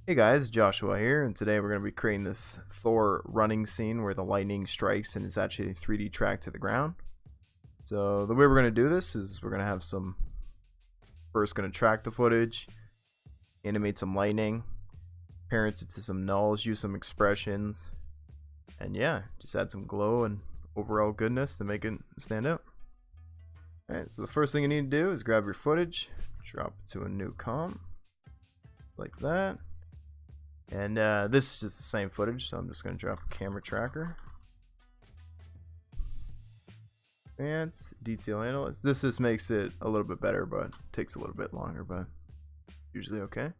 Hey guys, Joshua here, and today we're going to be creating this Thor running scene where the lightning strikes and is actually 3D tracked to the ground. So the way we're going to do this is we're going to have first going to track the footage, animate some lightning, parent it to some nulls, use some expressions, and yeah, just add some glow and overall goodness to make it stand out. Alright, so the first thing you need to do is grab your footage, drop it to a new comp, like that. And this is just the same footage, so I'm just going to drop a camera tracker. Advanced, detail analyst. This just makes it a little bit better, but takes a little bit longer, but usually okay.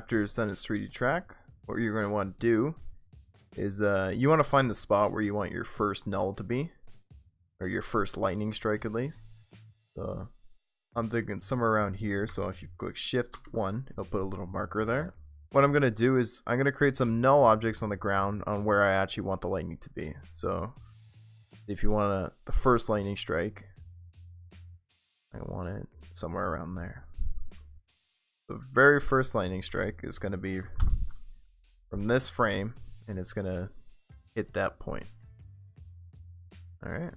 After it's done its 3D track, what you're going to want to do is you want to find the spot where you want your first null to be, or your first lightning strike at least. So I'm thinking somewhere around here, so if you click shift 1, it'll put a little marker there. What I'm going to do is I'm going to create some null objects on the ground on where I actually want the lightning to be. So if you want the first lightning strike, I want it somewhere around there. The very first lightning strike is going to be from this frame, and it's going to hit that point. Alright.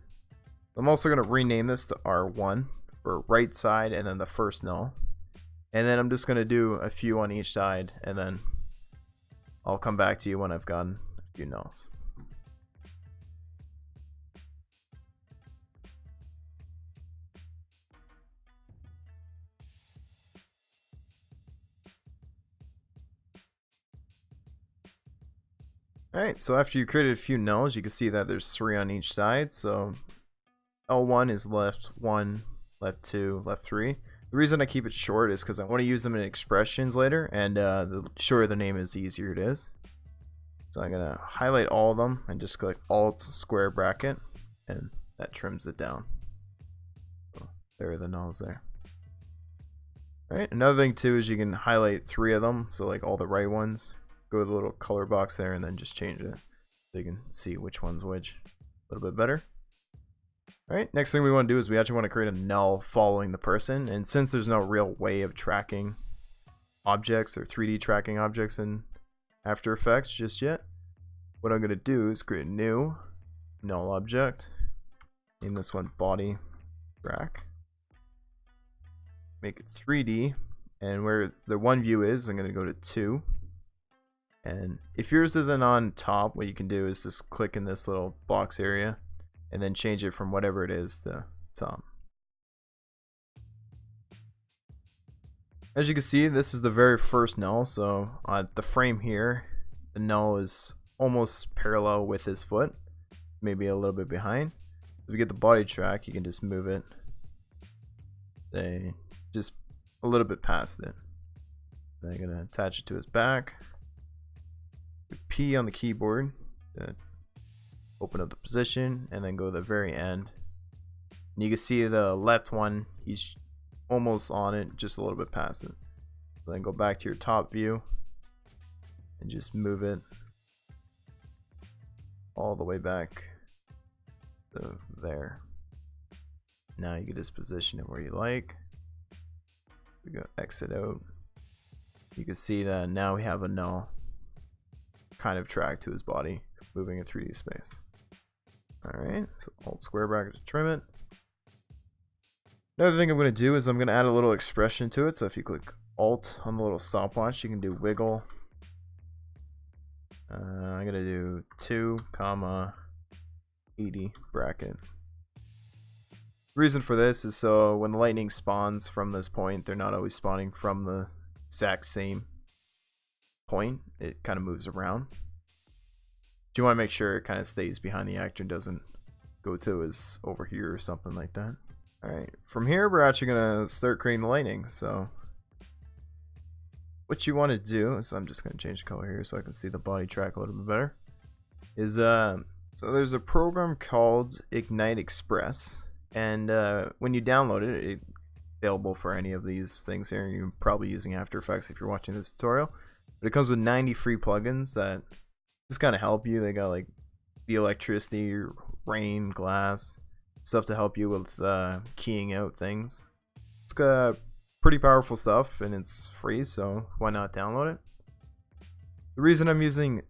I'm also going to rename this to R1 for right side and then the first null. And then I'm just going to do a few on each side, and then I'll come back to you when I've gotten a few nulls. Alright, so after you created a few nulls, you can see that there's 3 on each side. So L1 is left 1, left 2, left 3. The reason I keep it short is because I want to use them in expressions later, and the shorter the name is, the easier it is. So I'm going to highlight all of them and just click Alt square bracket, and that trims it down. So there are the nulls there. Alright, another thing too is you can highlight 3 of them, so like all the right ones. Go to the little color box there and then just change it so you can see which one's which a little bit better. Alright, next thing we want to do is we actually want to create a null following the person, and since there's no real way of tracking objects or 3D tracking objects in After Effects just yet, what I'm going to do is create a new null object, name this one BodyTrack, make it 3D, and where the one view is, I'm going to go to 2. And if yours isn't on top, what you can do is just click in this little box area and then change it from whatever it is to top. As you can see, this is the very first null, so on the frame here, the null is almost parallel with his foot, maybe a little bit behind. If we get the body track, you can just move it, say, just a little bit past it. Then I'm going to attach it to his back. P on the keyboard to open up the position, and then go to the very end. And you can see the left one, he's almost on it, just a little bit past it. So then go back to your top view and just move it all the way back to there. Now you can just position it where you like. We go exit out. You can see that now we have a null kind of track to his body moving in 3D space. Alright, so Alt square bracket to trim it. Another thing I'm going to do is I'm going to add a little expression to it. So if you click Alt on the little stopwatch, you can do wiggle. I'm going to do 2, 80 bracket. The reason for this is so when the lightning spawns from this point, they're not always spawning from the exact same point. It kind of moves around. But you want to make sure it kind of stays behind the actor and doesn't go to his over here or something like that. Alright, from here we're actually going to start creating the lightning. So what you want to do is, I'm just going to change the color here so I can see the body track a little bit better, is so there's a program called Ignite Express, and when you download it, it's available for any of these things here. You're probably using After Effects if you're watching this tutorial. But it comes with 90 free plugins that just kind of help you. They got like the electricity, rain, glass, stuff to help you with keying out things. It's got pretty powerful stuff and it's free, so why not download it? The reason I'm using,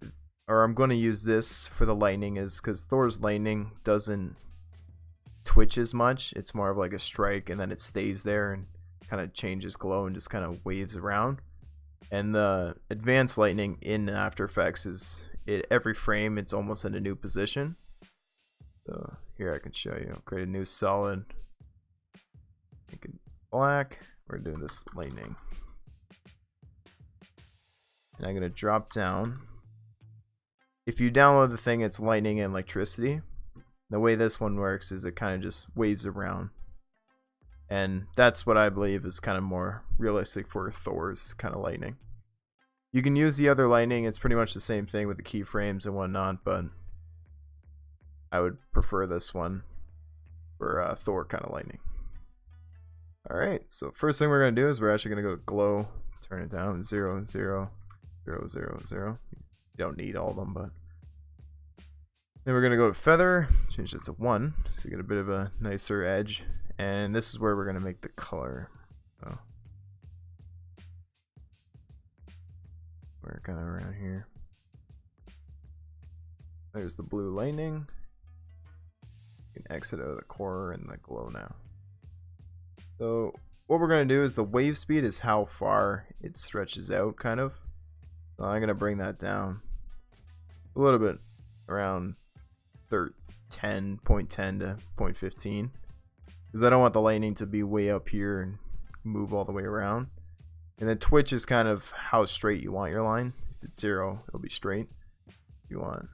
or I'm going to use this for the lightning, is because Thor's lightning doesn't twitch as much. It's more of like a strike and then it stays there and kind of changes glow and just kind of waves around. And the advanced lightning in After Effects is every frame it's almost in a new position. So here I can show you. I'll create a new solid, make it black. We're doing this lightning, and I'm gonna drop down. If you download the thing, it's lightning and electricity. The way this one works is it kind of just waves around, and that's what I believe is kind of more realistic for Thor's kind of lightning. You can use the other lightning, it's pretty much the same thing with the keyframes and whatnot, but I would prefer this one for Thor kind of lightning. Alright, so first thing we're going to do is we're actually going to go to glow, turn it down, 0, 0, 0, 0, 0. You don't need all of them, but then we're going to go to feather, change it to 1, so you get a bit of a nicer edge, and this is where we're going to make the color. So we're kind of around here. There's the blue lightning. You can exit out of the core and the glow now. So what we're going to do is the wave speed is how far it stretches out, kind of. So I'm going to bring that down a little bit, around 10.10 to 0.15, because I don't want the lightning to be way up here and move all the way around. And then twitch is kind of how straight you want your line. If it's 0, it'll be straight. If you want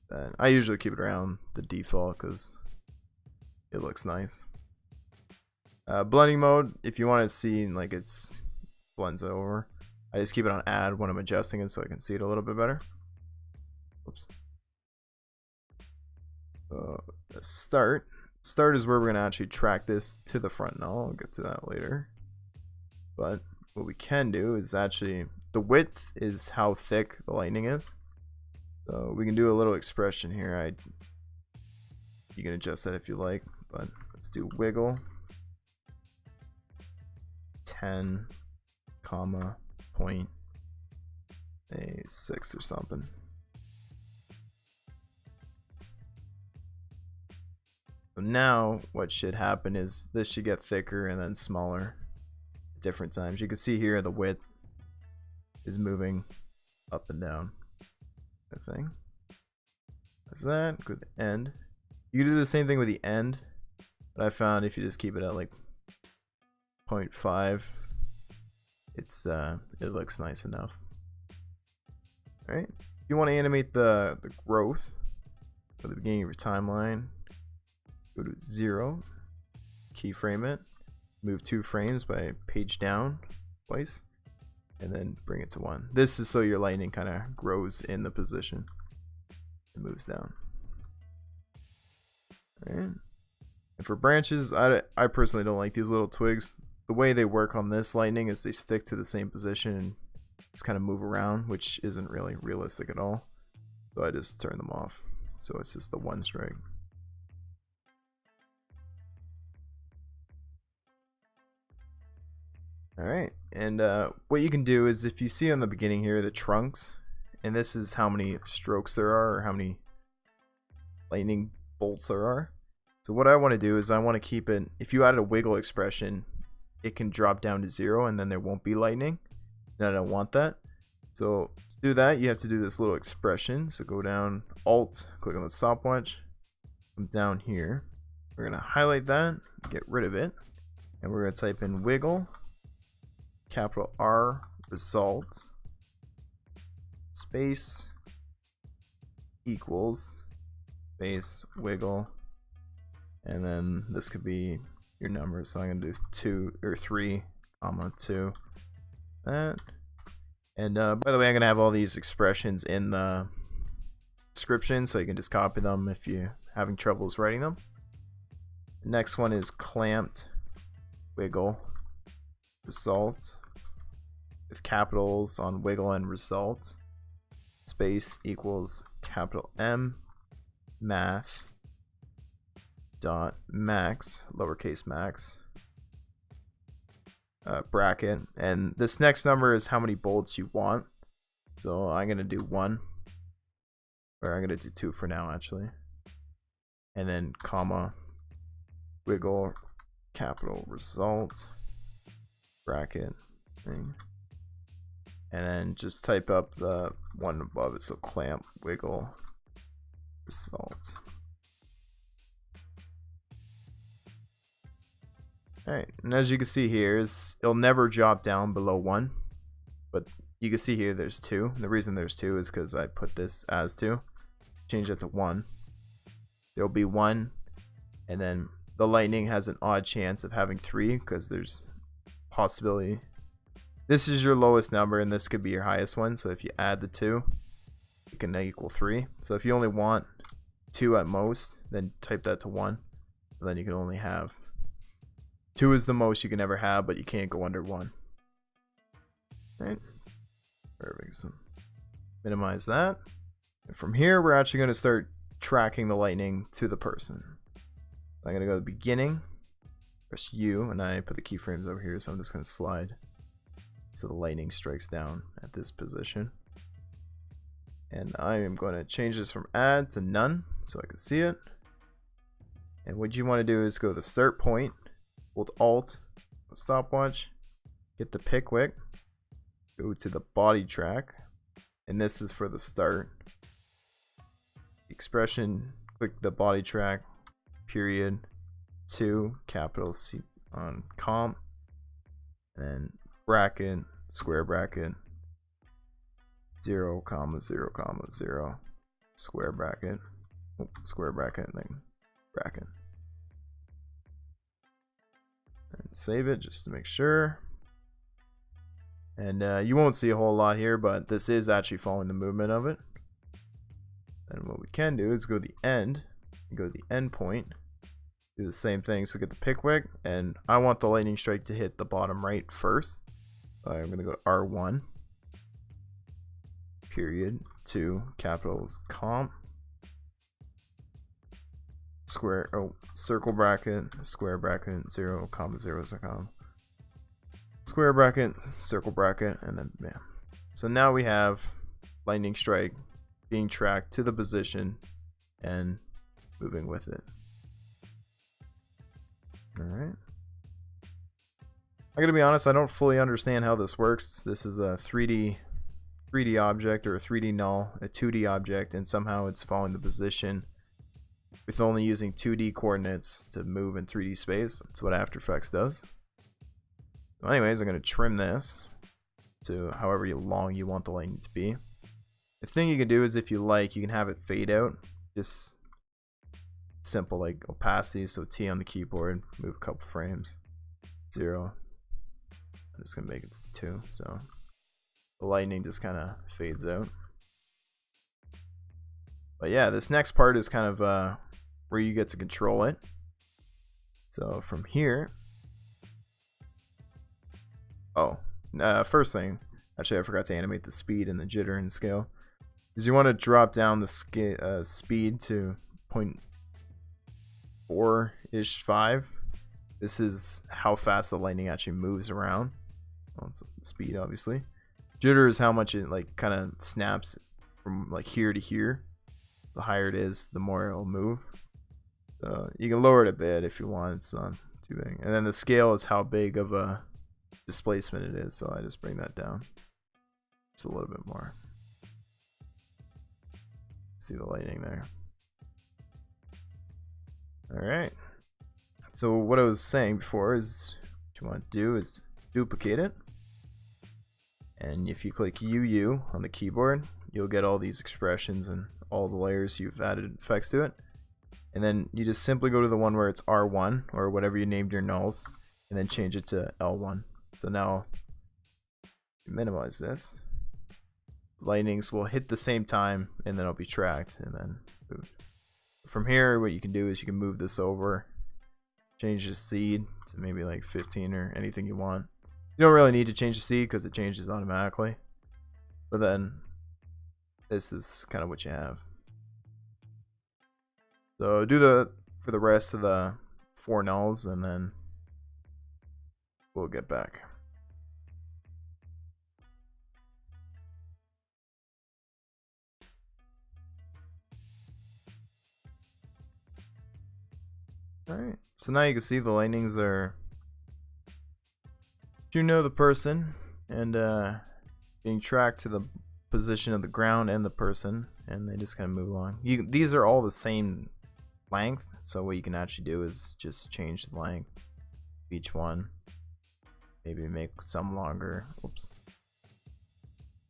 that, I usually keep it around the default because it looks nice. Blending mode, if you want to see like it's blends it over, I just keep it on add when I'm adjusting it so I can see it a little bit better. Oops. The start is where we're going to actually track this to the front null. I'll get to that later. But what we can do is actually, the width is how thick the lightning is. So we can do a little expression here. You can adjust that if you like, but let's do wiggle 10, comma, point, a 6 or something. So now what should happen is this should get thicker and then smaller at different times. You can see here the width is moving up and down. That thing. That's that. Go to the end. You can do the same thing with the end, but I found if you just keep it at like 0.5, it looks nice enough. Alright. If you want to animate the growth at the beginning of your timeline, go to 0, keyframe it, move 2 frames by page down twice, and then bring it to 1. This is so your lightning kind of grows in the position. It moves down. Alright. And for branches, I personally don't like these little twigs. The way they work on this lightning is they stick to the same position and just kind of move around, which isn't really realistic at all. So I just turn them off. So it's just the 1 strike. Alright, and what you can do is if you see on the beginning here the trunks, and this is how many strokes there are or how many lightning bolts there are. So what I want to do is I want to keep it, if you added a wiggle expression, it can drop down to 0 and then there won't be lightning, and I don't want that. So to do that you have to do this little expression. So go down, Alt, click on the stopwatch, come down here, we're going to highlight that, get rid of it, and we're going to type in wiggle capital R result space equals space wiggle, and then this could be your numbers. So I'm gonna do 2 or 3, comma 2. That, and by the way, I'm gonna have all these expressions in the description, so you can just copy them if you're having troubles writing them. The next one is clamped wiggle result with capitals on wiggle and result, space equals capital M Math dot max, lowercase max, bracket, and this next number is how many bolts you want. So I'm gonna do 1, or I'm gonna do 2 for now actually, and then comma wiggle capital result bracket thing, and then just type up the one above it, so clamp wiggle result. Alright, and as you can see here, it'll never drop down below 1, but you can see here there's 2. The reason there's 2 is because I put this as 2. Change it to 1. There'll be 1, and then the lightning has an odd chance of having 3 because there's possibility. This is your lowest number, and this could be your highest one. So if you add the 2, it can equal 3. So if you only want 2 at most, then type that to 1. And then you can only have 2 is the most you can ever have, but you can't go under 1. Right? Perfect. So minimize that. And from here, we're actually going to start tracking the lightning to the person. I'm going to go to the beginning, press U, and I put the keyframes over here, so I'm just going to slide so the lightning strikes down at this position. And I am going to change this from add to none so I can see it. And what you want to do is go to the start point, hold Alt, the stopwatch, get the pick wick, go to the BodyTrack, and this is for the start. Expression, click the BodyTrack, period, 2, capital C on comp, and bracket, square bracket, 0, 0, 0, square bracket, square bracket, and then bracket. And save it just to make sure. And you won't see a whole lot here, but this is actually following the movement of it. And what we can do is go to the end, and go to the end point, do the same thing. So get the pick wick, and I want the lightning strike to hit the bottom right first. I'm going to go to R1, period, 2, capitals, comp, square, circle bracket, square bracket, 0, 0, square bracket, circle bracket, and then bam. So now we have lightning strike being tracked to the position and moving with it. Alright. I gotta be honest, I don't fully understand how this works. This is a 3D object, or a 3D null, a 2D object, and somehow it's following the position with only using 2D coordinates to move in 3D space. That's what After Effects does. So anyways, I'm gonna trim this to however long you want the lightning to be. The thing you can do is, if you like, you can have it fade out. Just simple, like opacity, so T on the keyboard, move a couple frames, 0. I'm just gonna make it 2, so the lightning just kind of fades out. But yeah, this next part is kind of where you get to control it. So from here, first thing, actually I forgot to animate the speed and the jitter and scale, is you want to drop down the speed to 0.4-ish 5. This is how fast the lightning actually moves around. Well, it's the speed, obviously. Jitter is how much it like kind of snaps from like here to here. The higher it is, the more it'll move. So you can lower it a bit if you want. It's not too big. And then the scale is how big of a displacement it is. So I just bring that down just a little bit more. See the lightning there. Alright. So what I was saying before is, what you want to do is duplicate it. And if you click UU on the keyboard, you'll get all these expressions and all the layers you've added effects to it. And then you just simply go to the one where it's R1 or whatever you named your nulls, and then change it to L1. So now minimize this. Lightnings will hit the same time, and then it'll be tracked and then moved. From here, what you can do is you can move this over, change the seed to maybe like 15 or anything you want. You don't really need to change the seed because it changes automatically. But then this is kind of what you have. So do the for the rest of the 4 nulls, and then we'll get back. Alright, so now you can see the lightnings are, you know, the person and being tracked to the position of the ground and the person, and they just kind of move along. These are all the same length, so what you can actually do is just change the length of each one. Maybe make some longer. Oops.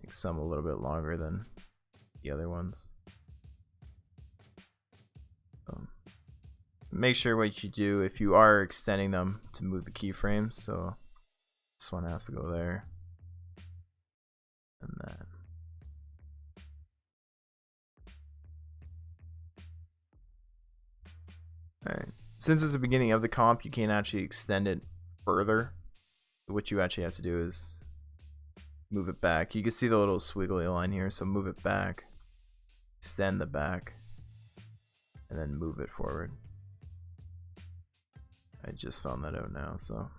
Make some a little bit longer than the other ones. Make sure what you do if you are extending them to move the keyframes. So this one has to go there, and that. Alright. Since it's the beginning of the comp, you can't actually extend it further. What you actually have to do is move it back. You can see the little squiggly line here, so move it back, extend the back, and then move it forward. I just found that out now, so.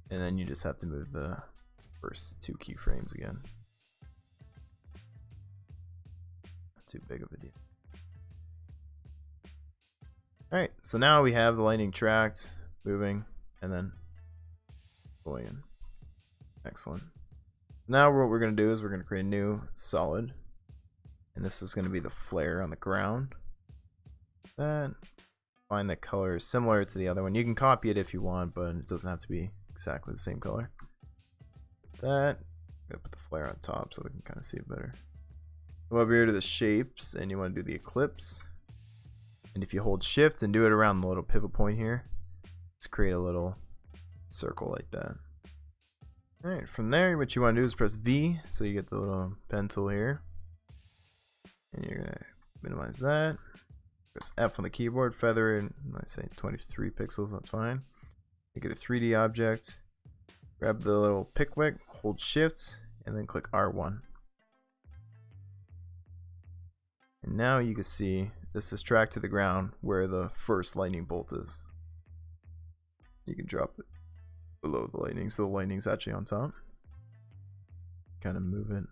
And then you just have to move the first 2 keyframes again. Not too big of a deal. Alright, so now we have the lightning tracked, moving, and then going in. Excellent. Now what we're going to do is we're going to create a new solid. And this is going to be the flare on the ground. That. Find that color is similar to the other one. You can copy it if you want, but it doesn't have to be exactly the same color. That. I'm going to put the flare on top so we can kind of see it better. Come over here to the shapes, and you want to do the eclipse. And if you hold shift and do it around the little pivot point here, let's create a little circle like that. Alright, from there what you want to do is press V, so you get the little pen tool here. And you're going to minimize that. Press F on the keyboard, feather it, I say 23 pixels, that's fine. You get a 3D object, grab the little pickwick, hold shift, and then click R1. And now you can see this is tracked to the ground where the first lightning bolt is. You can drop it below the lightning, so the lightning's actually on top. Kind of move it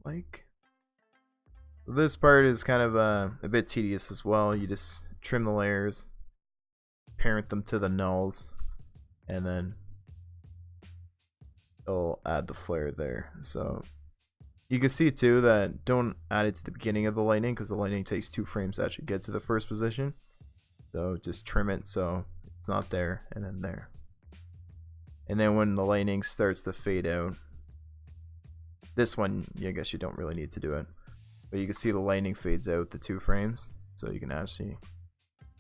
like. This part is kind of a bit tedious as well. You just trim the layers, parent them to the nulls, and then it'll add the flare there. So you can see too that don't add it to the beginning of the lightning, because the lightning takes 2 frames to actually get to the first position. So just trim it so it's not there and then there. And then when the lightning starts to fade out, this one, I guess you don't really need to do it. But you can see the lightning fades out the 2 frames, so you can actually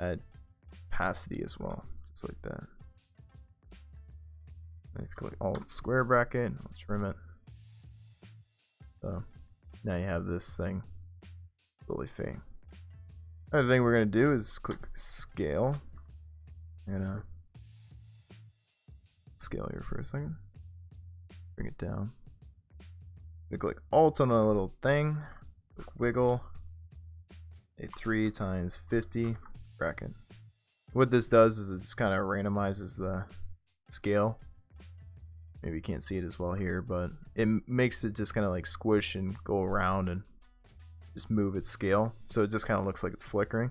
add opacity as well, just like that. And if you click Alt square bracket, I'll trim it. So now you have this thing slowly fade. Another thing we're gonna do is click scale. And scale here for a second. Bring it down. We click Alt on the little thing. Click wiggle, a 3 times 50 bracket. What this does is it just kind of randomizes the scale. Maybe you can't see it as well here, but it makes it just kind of like squish and go around and just move its scale. So it just kind of looks like it's flickering.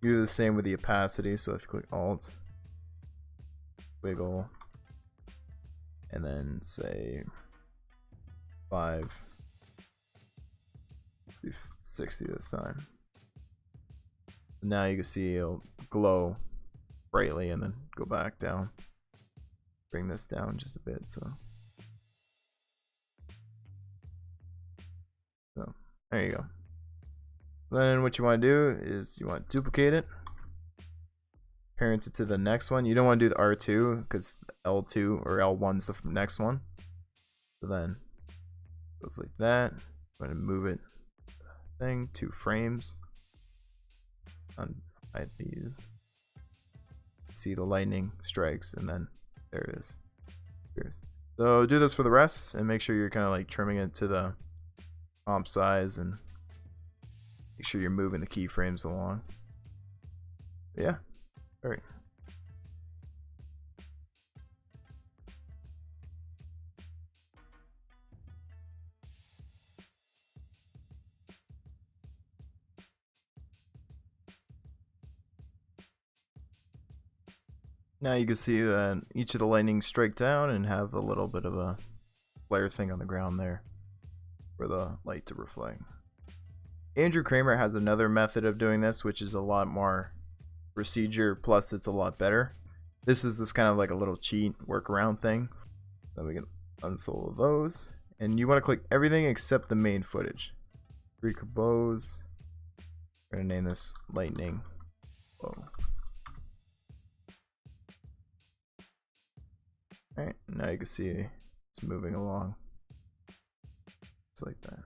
You do the same with the opacity. So if you click Alt, wiggle, and then say 5. Let's do 60 this time. Now you can see it'll glow brightly and then go back down. Bring this down just a bit, so there you go. Then what you want to do is you want to duplicate it, parent it to the next one. You don't want to do the R2 because L2 or L1 is the next one. So then it goes like that. I'm going to move it thing 2 frames on these. See the lightning strikes, and then there it is. So do this for the rest, and make sure you're kind of like trimming it to the comp size and Make sure you're moving the keyframes along. But yeah, all right. Now you can see that each of the lightnings strike down and have a little bit of a flare thing on the ground there for the light to reflect. Andrew Kramer has another method of doing this, which is a lot more procedure, plus it's a lot better. This is just kind of like a little cheat workaround thing. So we can unsolo those. And you want to click everything except the main footage. Recompose. We're going to name this Lightning. Whoa. Alright, now you can see it's moving along. Just like that.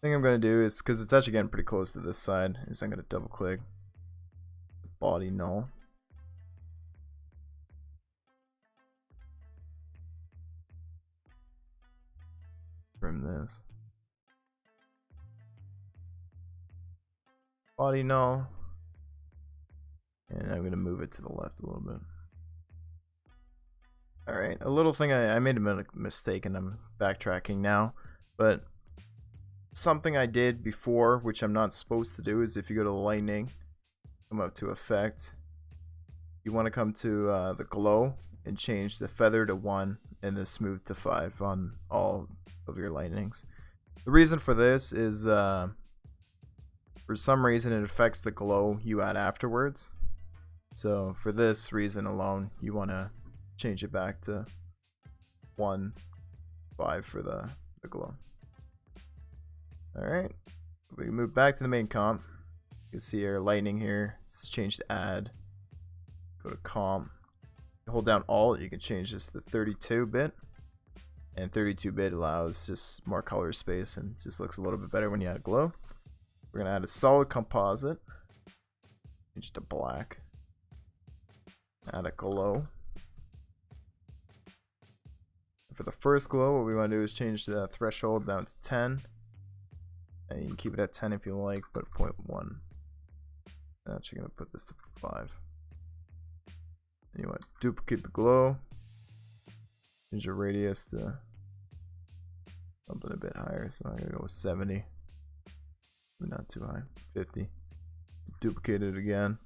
Thing I'm going to do is, because it's actually getting pretty close to this side, is I'm going to double click body null. Trim this. Body null. And I'm going to move it to the left a little bit. Alright, a little thing I made a mistake and I'm backtracking now, but something I did before, which I'm not supposed to do, is if you go to the lightning, come up to effect, you want to come to the glow and change the feather to 1 and the smooth to 5 on all of your lightnings. The reason for this is for some reason it affects the glow you add afterwards. So for this reason alone, you want to change it back to 1, 5 for the glow. Alright, we move back to the main comp. You can see our lightning here. It's changed to add. Go to comp. Hold down Alt, you can change this to 32-bit. And 32-bit allows just more color space and just looks a little bit better when you add glow. We're going to add a solid composite. Change it to black. Add a glow. For the first glow, what we want to do is change the threshold down to 10. And you can keep it at 10 if you like, but 0.1. I'm actually going to put this to 5. And you want to duplicate the glow. Change your radius to something a bit higher, so I'm going to go with 70. Not too high, 50. Duplicate it again,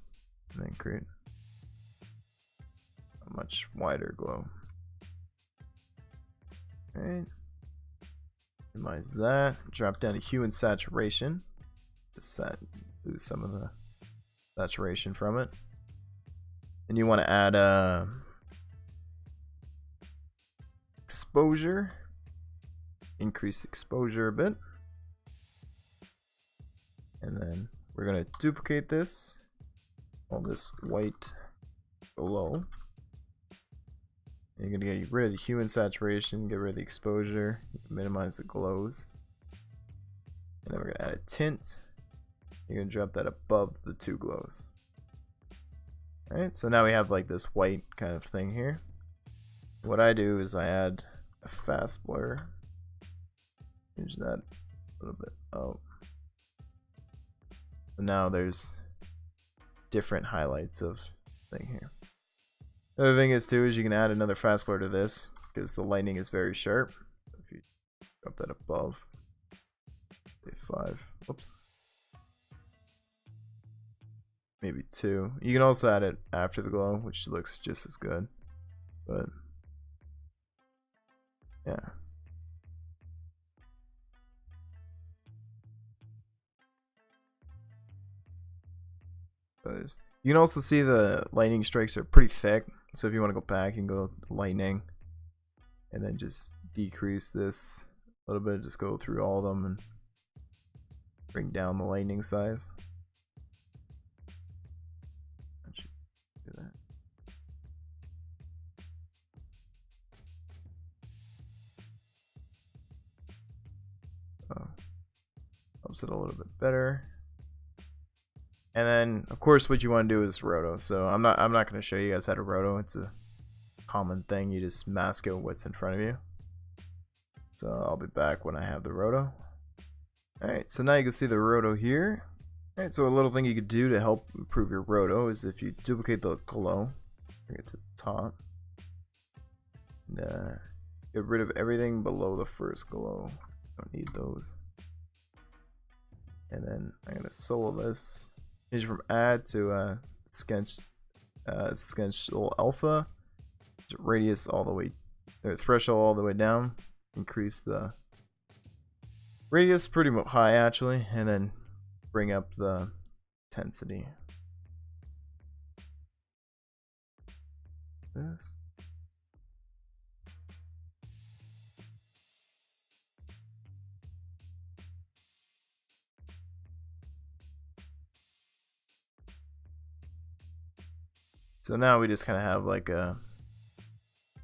and then create a much wider glow. Alright, minimize that, drop down to hue and saturation, just lose some of the saturation from it. And you want to add exposure, increase exposure a bit, and then we're going to duplicate this, all this white below. You're going to get rid of the hue and saturation, get rid of the exposure, minimize the glows. And then we're going to add a tint. You're going to drop that above the 2 glows. Alright, so now we have like this white kind of thing here. What I do is I add a fast blur. Change that a little bit up. So now there's different highlights of thing here. The other thing is too is you can add another fast blur to this because the lightning is very sharp. If you drop that above, say 5, whoops, maybe 2. You can also add it after the glow, which looks just as good. But yeah. You can also see the lightning strikes are pretty thick. So if you want to go back, you can go lightning and then just decrease this a little bit. Just go through all of them and bring down the lightning size. Do that. Oh, helps it a little bit better. And then, of course, what you want to do is roto. So I'm not going to show you guys how to roto. It's a common thing. You just mask out what's in front of you. So I'll be back when I have the roto. Alright, so now you can see the roto here. Alright, so a little thing you could do to help improve your roto is if you duplicate the glow, bring it to the top, and get rid of everything below the first glow. Don't need those. And then I'm gonna solo this. Change from add to sketch alpha. Radius all the way, or threshold all the way down. Increase the radius pretty much high actually, and then bring up the intensity. This. So now we just kind of have like a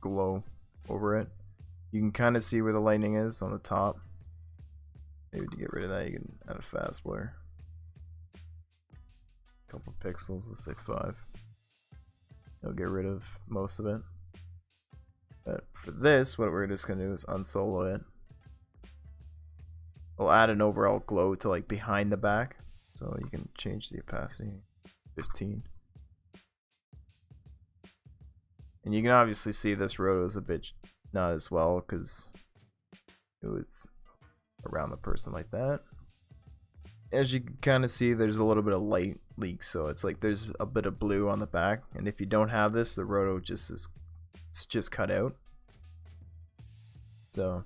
glow over it. You can kind of see where the lightning is on the top. Maybe to get rid of that, you can add a fast blur. A couple pixels, let's say 5. It'll get rid of most of it. But for this, what we're just gonna do is unsolo it. We'll add an overall glow to like behind the back, so you can change the opacity 15. And you can obviously see this roto is a bit not as well because it was around the person like that. As you can kind of see, there's a little bit of light leak, so it's like there's a bit of blue on the back, and if you don't have this, the roto just is, it's just cut out. So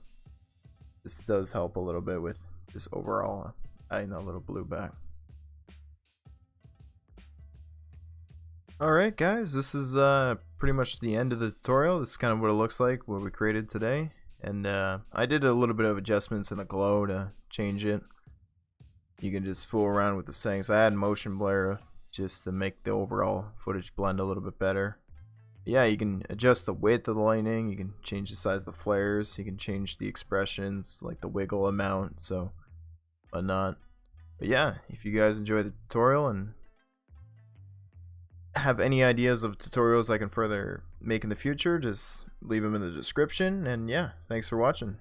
this does help a little bit with just overall adding that little blue back. Alright guys, this is pretty much the end of the tutorial. This is kind of what it looks like, what we created today. And I did a little bit of adjustments in the glow to change it. You can just fool around with the settings. I add motion blur just to make the overall footage blend a little bit better. Yeah, you can adjust the width of the lightning, you can change the size of the flares, you can change the expressions, like the wiggle amount, so whatnot. But yeah, if you guys enjoyed the tutorial and have any ideas of tutorials I can further make in the future, just leave them in the description. And yeah, thanks for watching.